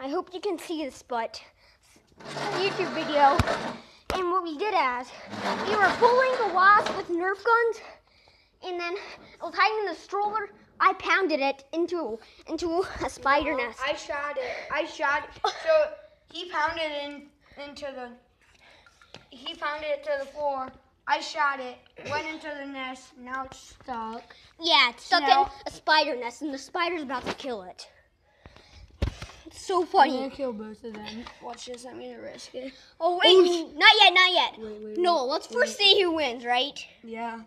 I hope you can see this, but YouTube video. And what we did is, we were pulling the wasp with Nerf guns, and then it was hiding in the stroller. I pounded it into a spider nest. I shot it. So he pounded it to the floor. I shot it, went into the nest, now it's stuck. Yeah, it's stuck in a spider nest, and the spider's about to kill it. It's so funny. I'm gonna kill both of them. Watch this, I'm gonna risk it. Oh, wait, not yet. Wait, no, let's first see who wins, right? Yeah.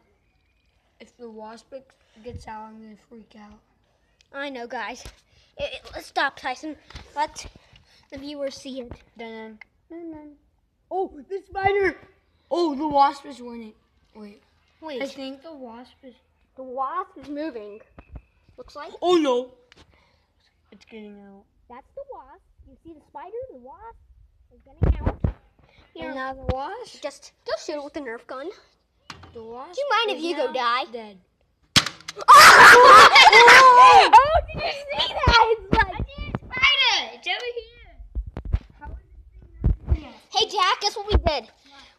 If the wasp gets out, I'm gonna freak out. I know, guys. Let's stop, Tyson. Let the viewers see it. Dun. Oh, the spider! Oh, the wasp is winning. Wait. I think the wasp is... The wasp is moving. Looks like. Oh, no. It's getting out. That's the wasp. You see the spider? The wasp is getting out. And now the wasp? Just shoot it with the Nerf gun. The wasp. Do you mind if you go die? Dead. Oh! Oh, did you see that? It's like... I see a spider. It's over here. How is it saying? Hey, Jack, guess what we did?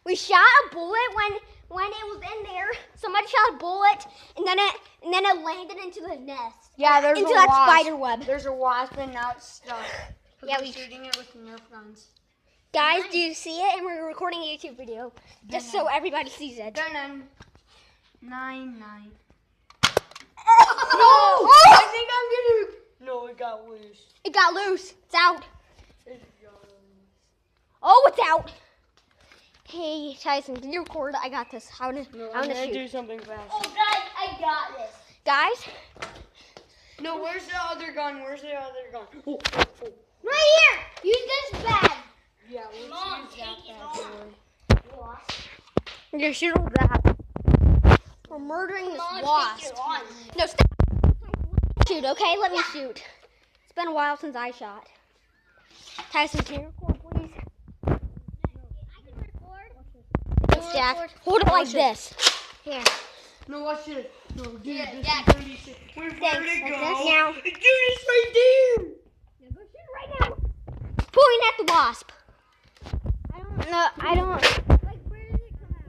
We shot a bullet when it was in there. Somebody shot a bullet, and then it landed into the nest. Yeah, there's into a that wasp. spider web. There's a wasp, and now it's stuck. Yeah, we're shooting it with Nerf guns. Guys, do you see it? And we're recording a YouTube video just so everybody sees it. Dun. 9. No! I think I'm gonna. No, it got loose. It got loose. It's out. Oh, it's out. Hey, Tyson, can you record? I got this. I want to shoot. Do something fast. Oh, guys, I got this. Guys? No, where's the other gun? Oh. Right here. Use this bag. Yeah, let's Mom, use take that it bad boy. Wasp. We're going to shoot it with that. We're murdering this Mom, wasp. take it on. No, stop. Shoot, okay? Let me shoot. It's been a while since I shot. Tyson, can you record, please? I can record. Thanks, Jack. Hold it like this. Here. No, watch this. No, dude, Yeah, this Jack. is gonna be sick. Where's Thanks. where to Like go? this now. Dude, it's right there. Yeah, go shoot it right now. Point at the wasp. I don't. Like, where did it come out at?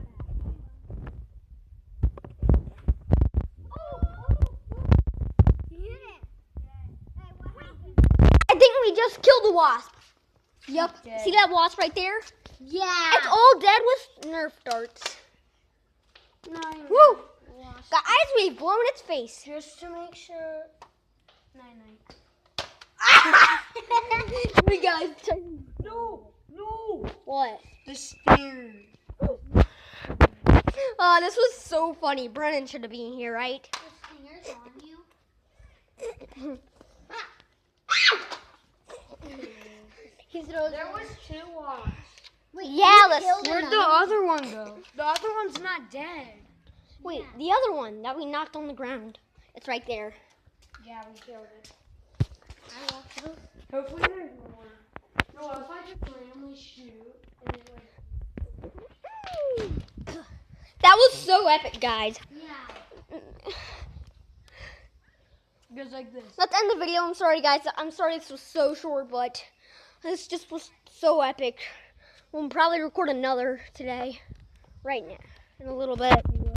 I think we just killed the wasp. Yup. Dead. See that wasp right there? Yeah. It's all dead with Nerf darts. Woo! Guys, we've blown its face. Just to make sure. 9. We guys. No. What? The stairs. Oh, this was so funny. Brennan should have been here, right? The stinger's on you. There was 2 wasps. Yeah, let's. Where'd the other one go? The other one's not dead. Wait, the other one that we knocked on the ground. It's right there. Yeah, we killed it. Hopefully there's more. No, if I just randomly shoot and it That was so epic, guys. Yeah. goes like this. Let's end the video. I'm sorry, guys. I'm sorry this was so short, but this just was so epic. We'll probably record another today, right now, in a little bit.